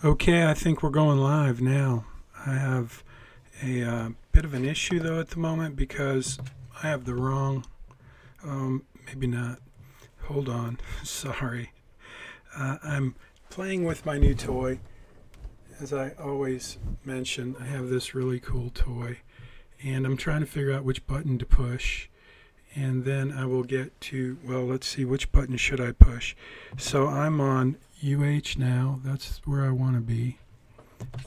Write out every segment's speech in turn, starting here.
Okay, I think we're going live now. I have a bit of an issue though at the moment because I have the wrong, maybe not. Hold on. Sorry. I'm playing with my new toy. As I always mention, I have this really cool toy and I'm trying to figure out which button to push. And then I will get to, well, let's see, which button should I push? So I'm on UH now. That's where I want to be.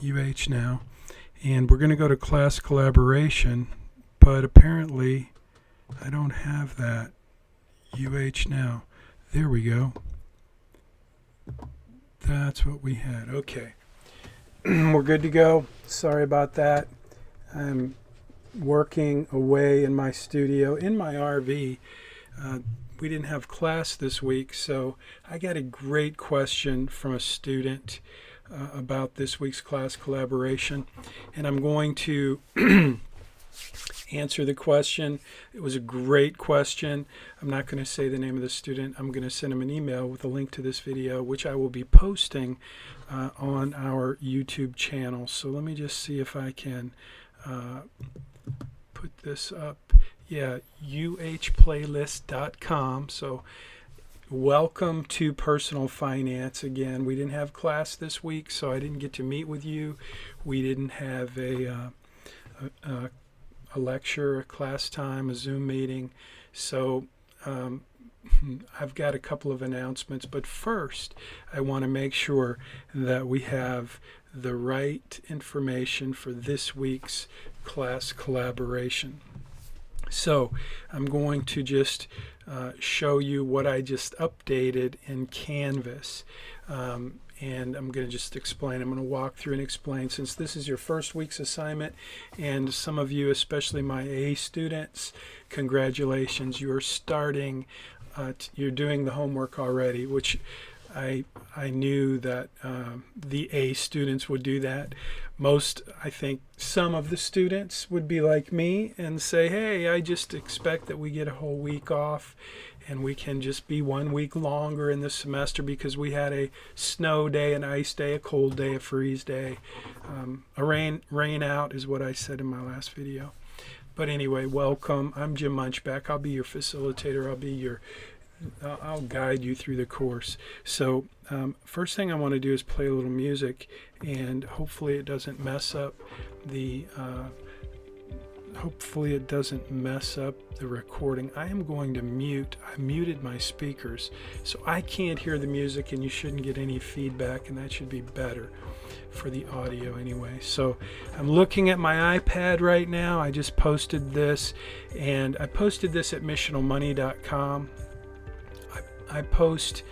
UH now. And we're going to go to class collaboration, but apparently I don't have that. UH now. There we go. That's what we had. Okay. We're good to go. Sorry about that. I'm working away in my studio, in my RV. We didn't have class this week, so I got a great question from a student about this week's class collaboration, and I'm going to answer the question. It was a great question. I'm not going to say the name of the student. I'm going to send him an email with a link to this video, which I will be posting on our YouTube channel. So let me just see if I can put this up. Yeah, uhplaylist.com. So welcome to Personal Finance. Again, we didn't have class this week, so I didn't get to meet with you. We didn't have a lecture, a class time, a Zoom meeting. So I've got a couple of announcements, but first I want to make sure that we have the right information for this week's class collaboration. So I'm going to just show you what I just updated in Canvas. And I'm going to just explain. I'm going to walk through and explain, since this is your first week's assignment, and some of you, especially my A students, congratulations, you're starting, you're doing the homework already, which I knew that the A students would do that. I think some of the students would be like me and say, hey, I just expect that we get a whole week off and we can just be 1 week longer in this semester because we had a snow day, an ice day, a cold day, a freeze day. A rain out is what I said in my last video. But anyway, welcome. I'm Jim Munchback. I'll be your facilitator. I'll guide you through the course. So first thing I want to do is play a little music, and hopefully it doesn't mess up the recording. I am going to I muted my speakers, so I can't hear the music, and you shouldn't get any feedback, and that should be better for the audio anyway. So I'm looking at my iPad right now. I just posted this, and I posted this at missionalmoney.com. I post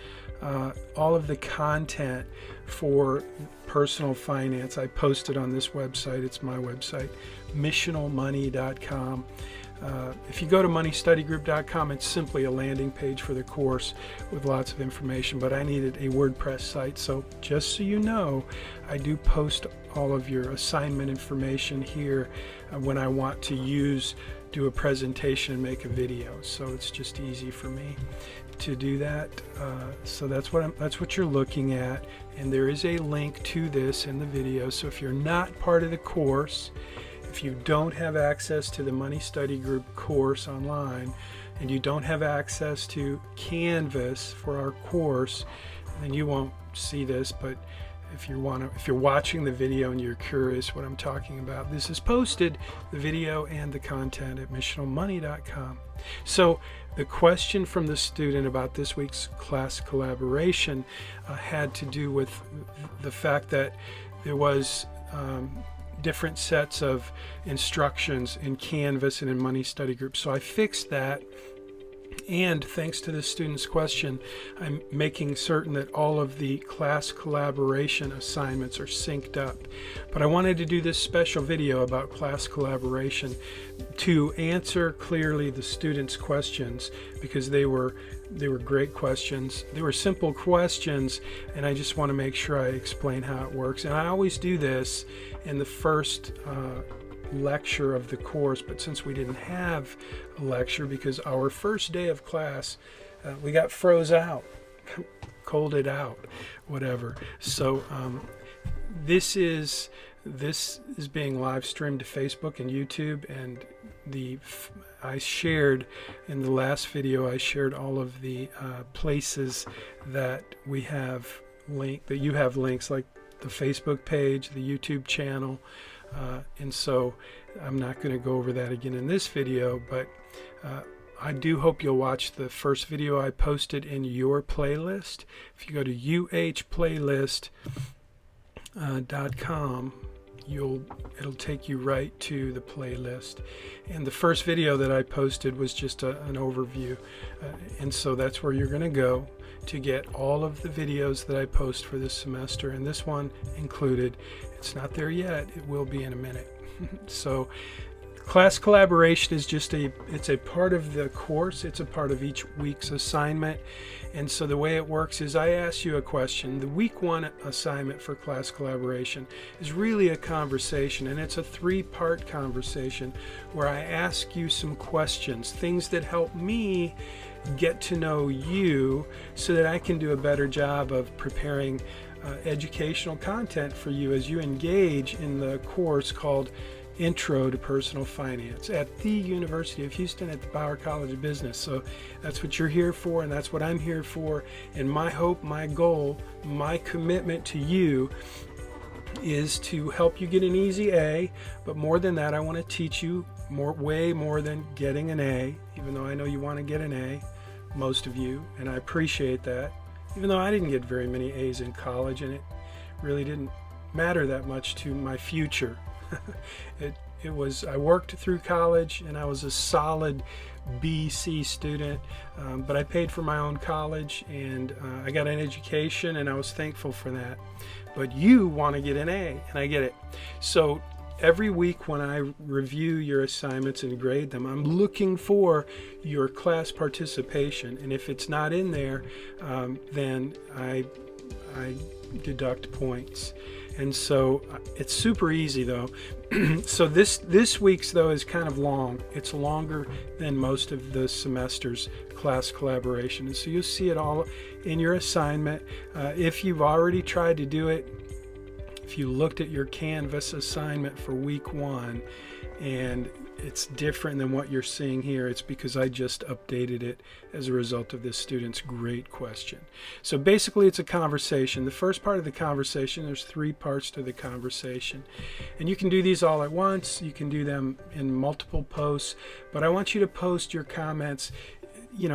all of the content for personal finance. I post it on this website. It's my website, missionalmoney.com. If you go to moneystudygroup.com, it's simply a landing page for the course with lots of information, but I needed a WordPress site. So just so you know, I do post all of your assignment information here when I want to do a presentation and make a video. So it's just easy for me to do that. So that's what you're looking at, and there is a link to this in the video. So if you're not part of the course, if you don't have access to the Money Study Group course online, and you don't have access to Canvas for our course, then you won't see this. But if you're watching the video and you're curious what I'm talking about, this is posted, the video and the content, at missionalmoney.com. So the question from the student about this week's class collaboration had to do with the fact that there was different sets of instructions in Canvas and in Money Study Group. So I fixed that. And thanks to the student's question, I'm making certain that all of the class collaboration assignments are synced up. But I wanted to do this special video about class collaboration to answer clearly the students' questions, because they were great questions. They were simple questions, and I just want to make sure I explain how it works. And I always do this in the first lecture of the course, but since we didn't have a lecture because our first day of class we got froze out, colded out, whatever. So this is being live streamed to Facebook and YouTube, and I shared in the last video, I shared all of the places that we have that you have links, like the Facebook page, the YouTube channel, and so I'm not going to go over that again in this video, but I do hope you'll watch the first video I posted in your playlist. If you go to uhplaylist.com, it'll take you right to the playlist, and the first video that I posted was just an overview, and so that's where you're going to go to get all of the videos that I post for this semester, and this one included. It's not there yet, it will be in a minute. So class collaboration is it's a part of the course, it's a part of each week's assignment. And so the way it works is I ask you a question. The week 1 assignment for class collaboration is really a conversation, and it's a 3-part conversation where I ask you some questions, things that help me get to know you so that I can do a better job of preparing educational content for you as you engage in the course called Intro to Personal Finance at the University of Houston at the Bauer College of Business. So that's what you're here for, and that's what I'm here for. And my hope, my goal, my commitment to you is to help you get an easy A, but more than that, I want to teach you way more than getting an A, even though I know you want to get an A, most of you, and I appreciate that, even though I didn't get very many A's in college, and it really didn't matter that much to my future. I worked through college, and I was a solid B.C. student, but I paid for my own college, and I got an education, and I was thankful for that. But you want to get an A, and I get it. So every week when I review your assignments and grade them, I'm looking for your class participation, and if it's not in there, then I deduct points. And so it's super easy though. So this week's though is kind of long. It's longer than most of the semester's class collaboration. And so you'll see it all in your assignment. If you've already tried to do it, if you looked at your Canvas assignment for week 1 and it's different than what you're seeing here, it's because I just updated it as a result of this student's great question. So basically it's a conversation. The first part of the conversation, there's 3 parts to the conversation. And you can do these all at once. You can do them in multiple posts, but I want you to post your comments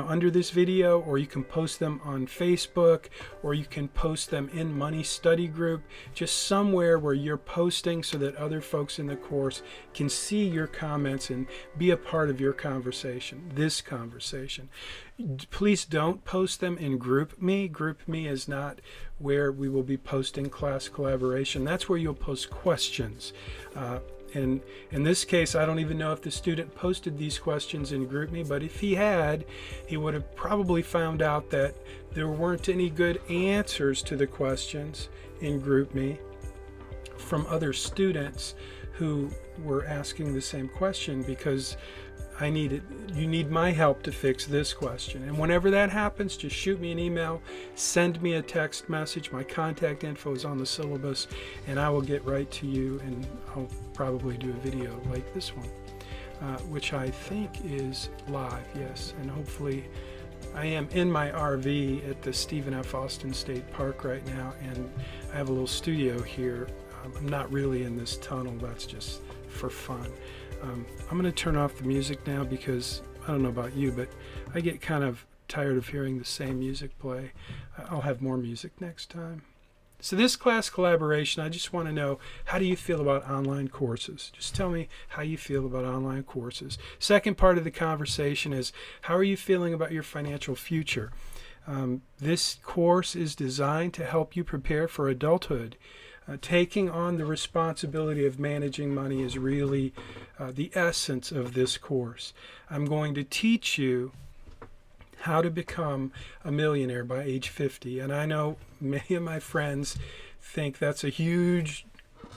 under this video, or you can post them on Facebook, or you can post them in Money Study Group, just somewhere where you're posting so that other folks in the course can see your comments and be a part of your conversation, this conversation. Please don't post them in GroupMe. GroupMe is not where we will be posting class collaboration. That's where you'll post questions. And in this case, I don't even know if the student posted these questions in GroupMe, but if he had, he would have probably found out that there weren't any good answers to the questions in GroupMe from other students who were asking the same question, because you need my help to fix this question. And whenever that happens, just shoot me an email, send me a text message. My contact info is on the syllabus, and I will get right to you, and I'll probably do a video like this one, which I think is live, yes. And hopefully I am in my RV at the Stephen F. Austin State Park right now, and I have a little studio here. I'm not really in this tunnel, that's just for fun. I'm going to turn off the music now because I don't know about you, but I get kind of tired of hearing the same music play. I'll have more music next time. So this class collaboration, I just want to know, how do you feel about online courses? Just tell me how you feel about online courses. Second part of the conversation is, how are you feeling about your financial future? This course is designed to help you prepare for adulthood. Taking on the responsibility of managing money is really the essence of this course. I'm going to teach you how to become a millionaire by age 50. And I know many of my friends think that's a huge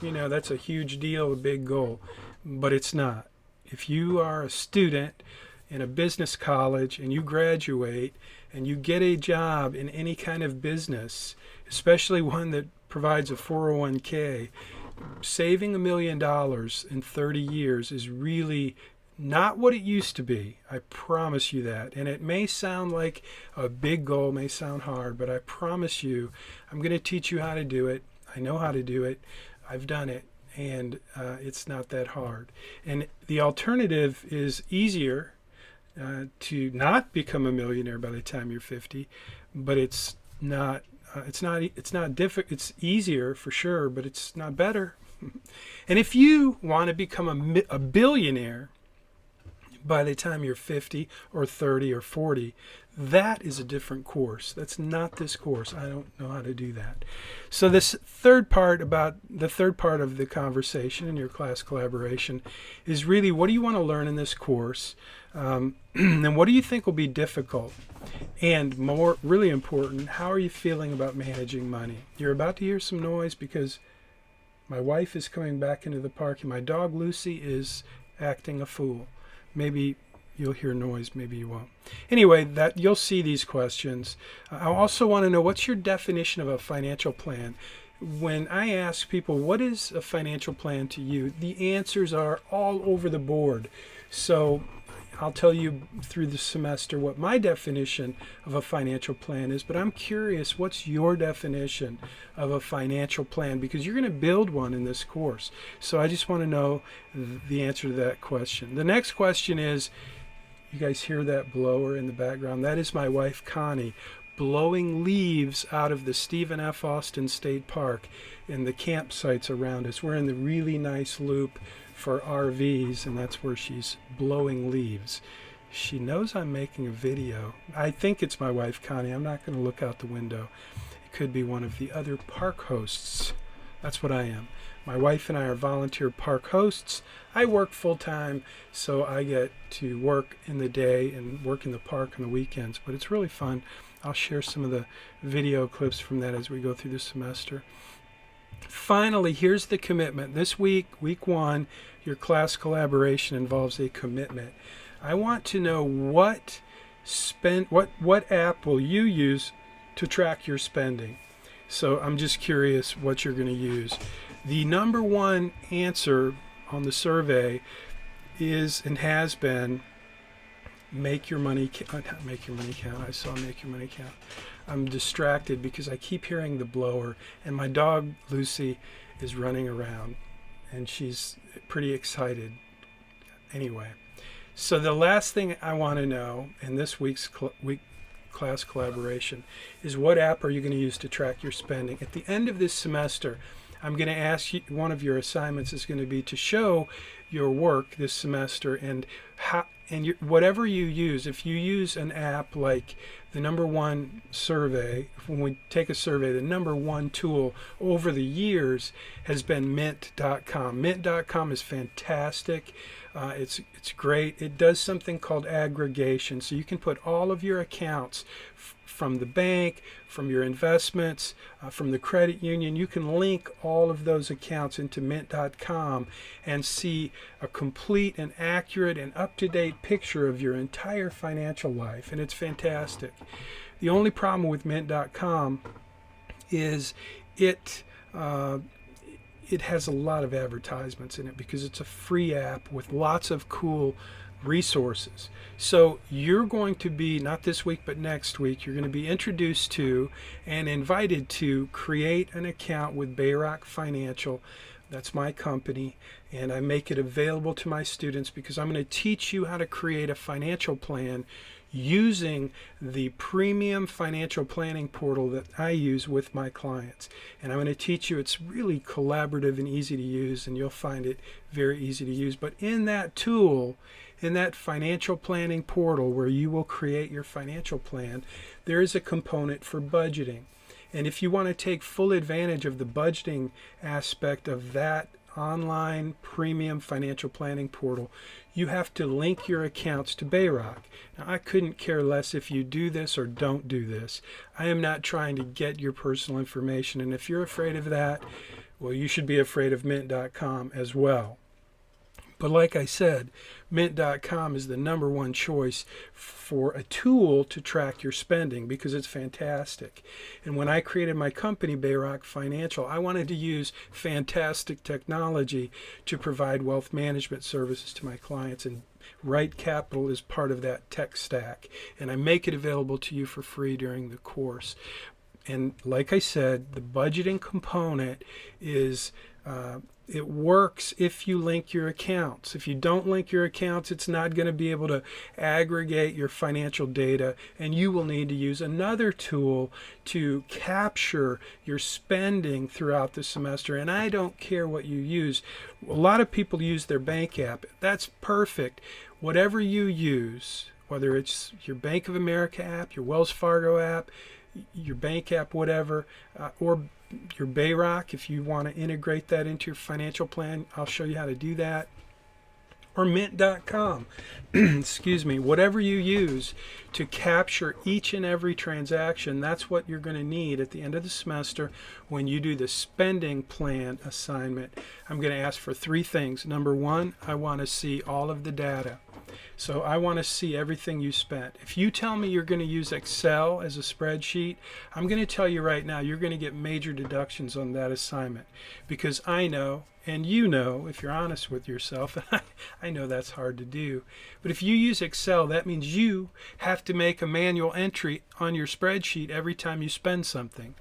deal, a big goal, but it's not. If you are a student in a business college and you graduate and you get a job in any kind of business, especially one that provides a 401k. Saving $1 million in 30 years is really not what it used to be. I promise you that. And it may sound like a big goal, may sound hard, but I promise you, I'm going to teach you how to do it. I know how to do it. I've done it. And it's not that hard. And the alternative is easier to not become a millionaire by the time you're 50, but it's not difficult. It's easier for sure, but it's not better. And if you want to become a billionaire by the time you're 50 or 30 or 40, that is a different course. That's not this course. I don't know how to do that. So this third part of the conversation in your class collaboration is really, what do you want to learn in this course? And what do you think will be difficult? And more, really important, how are you feeling about managing money? You're about to hear some noise because my wife is coming back into the park and my dog Lucy is acting a fool. Maybe you'll hear noise, maybe you won't. Anyway, that you'll see these questions. I also want to know, what's your definition of a financial plan? When I ask people, what is a financial plan to you? The answers are all over the board. So I'll tell you through the semester what my definition of a financial plan is, but I'm curious, what's your definition of a financial plan? Because you're going to build one in this course. So I just want to know the answer to that question. The next question is, you guys hear that blower in the background? That is my wife, Connie, blowing leaves out of the Stephen F. Austin State Park and the campsites around us. We're in the really nice loop for RVs, and that's where she's blowing leaves. She knows I'm making a video. I think it's my wife, Connie. I'm not going to look out the window. It could be one of the other park hosts. That's what I am. My wife and I are volunteer park hosts. I work full-time, so I get to work in the day and work in the park on the weekends, but it's really fun. I'll share some of the video clips from that as we go through the semester. Finally, here's the commitment. This week, week 1, your class collaboration involves a commitment. I want to know what app will you use to track your spending. So I'm just curious what you're going to use. The number one answer on the survey is and has been Make Your Money Count. Not Make Your Money Count. I saw Make Your Money Count. I'm distracted because I keep hearing the blower, and my dog Lucy is running around, and she's pretty excited. Anyway, so the last thing I want to know in this week's class collaboration is, what app are you going to use to track your spending? At the end of this semester, I'm going to ask you, one of your assignments is going to be to show your work this semester, and whatever you use. If you use an app like the number one survey, when we take a survey, the number one tool over the years has been Mint.com. Mint.com is fantastic. It's great. It does something called aggregation. So you can put all of your accounts from the bank, from your investments, from the credit union. You can link all of those accounts into Mint.com and see a complete and accurate and up-to-date picture of your entire financial life. And it's fantastic. The only problem with Mint.com is it has a lot of advertisements in it because it's a free app with lots of cool resources. So you're going to be, not this week but next week, you're going to be introduced to and invited to create an account with Bayrock Financial. That's my company, and I make it available to my students because I'm going to teach you how to create a financial plan using the premium financial planning portal that I use with my clients. And I'm going to teach you, it's really collaborative and easy to use, and you'll find it very easy to use. But in that tool, in that financial planning portal where you will create your financial plan, there is a component for budgeting. And if you want to take full advantage of the budgeting aspect of that online premium financial planning portal, you have to link your accounts to Bayrock. Now, I couldn't care less if you do this or don't do this. I am not trying to get your personal information, and if you're afraid of that, well, you should be afraid of Mint.com as well. But like I said, Mint.com is the #1 choice for a tool to track your spending because it's fantastic. And when I created my company, Bayrock Financial, I wanted to use fantastic technology to provide wealth management services to my clients. And Right Capital is part of that tech stack. And I make it available to you for free during the course. And like I said, the budgeting component is it works if you link your accounts. If you don't link your accounts, it's not going to be able to aggregate your financial data, and you will need to use another tool to capture your spending throughout the semester. And I don't care what you use. A lot of people use their bank app. That's perfect. Whatever you use, whether it's your Bank of America app, your Wells Fargo app, your bank app, whatever, or your Bayrock, if you want to integrate that into your financial plan, I'll show you how to do that. Or Mint.com, excuse me, whatever you use to capture each and every transaction, that's what you're going to need at the end of the semester when you do the spending plan assignment. I'm going to ask for 3 things. Number 1, I want to see all of the data. So I want to see everything you spent. If you tell me you're going to use Excel as a spreadsheet, I'm going to tell you right now you're going to get major deductions on that assignment, because I know, and you know, if you're honest with yourself, I know that's hard to do. But if you use Excel, that means you have to make a manual entry on your spreadsheet every time you spend something.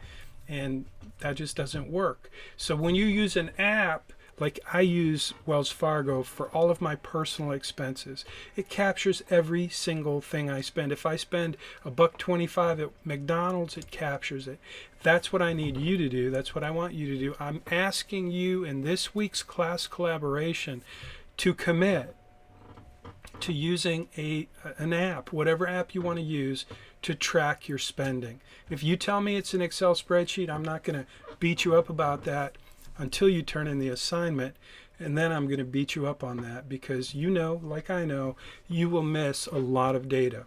And that just doesn't work. So when you use an app, like I use Wells Fargo for all of my personal expenses, it captures every single thing I spend. If I spend $1.25 at McDonald's, it captures it. That's what I need you to do. That's what I want you to do. I'm asking you in this week's class collaboration to commit to using an app, whatever app you want to use, to track your spending. If you tell me it's an Excel spreadsheet, I'm not going to beat you up about that until you turn in the assignment, and then I'm going to beat you up on that, because you know, like I know, you will miss a lot of data.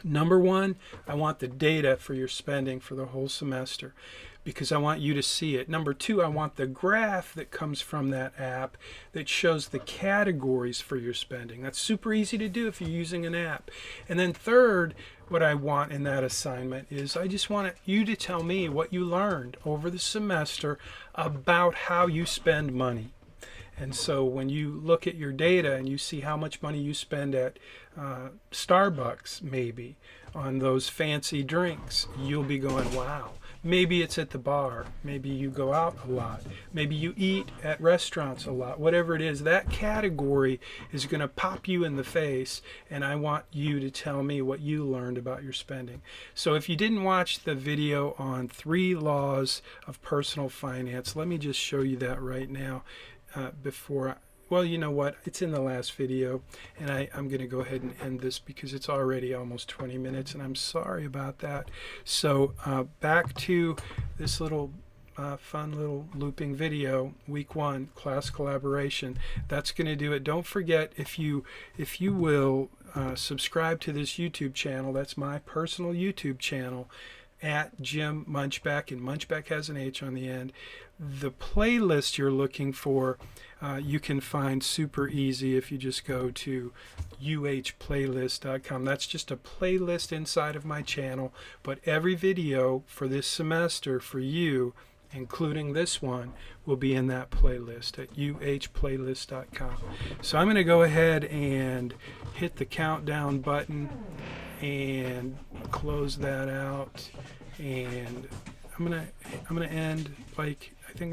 Number 1, I want the data for your spending for the whole semester, because I want you to see it. Number 2, I want the graph that comes from that app that shows the categories for your spending. That's super easy to do if you're using an app. And then third, what I want in that assignment is I just want you to tell me what you learned over the semester about how you spend money. And so when you look at your data and you see how much money you spend at Starbucks, maybe on those fancy drinks, you'll be going, wow. Maybe it's at the bar. Maybe you go out a lot. Maybe you eat at restaurants a lot. Whatever it is, that category is going to pop you in the face, and I want you to tell me what you learned about your spending. So if you didn't watch the video on 3 laws of personal finance, let me just show you that right now well, you know what? It's in the last video, and I'm going to go ahead and end this because it's already almost 20 minutes, and I'm sorry about that. So back to this little fun little looping video, week 1, class collaboration. That's going to do it. Don't forget, if you will subscribe to this YouTube channel, that's my personal YouTube channel, at Jim Munchbeck, and Munchbeck has an H on the end. The playlist you're looking for, you can find super easy if you just go to uhplaylist.com. That's just a playlist inside of my channel, but every video for this semester for you, including this one, will be in that playlist at uhplaylist.com. So I'm going to go ahead and hit the countdown button and close that out, and I'm gonna end, like, I think I'm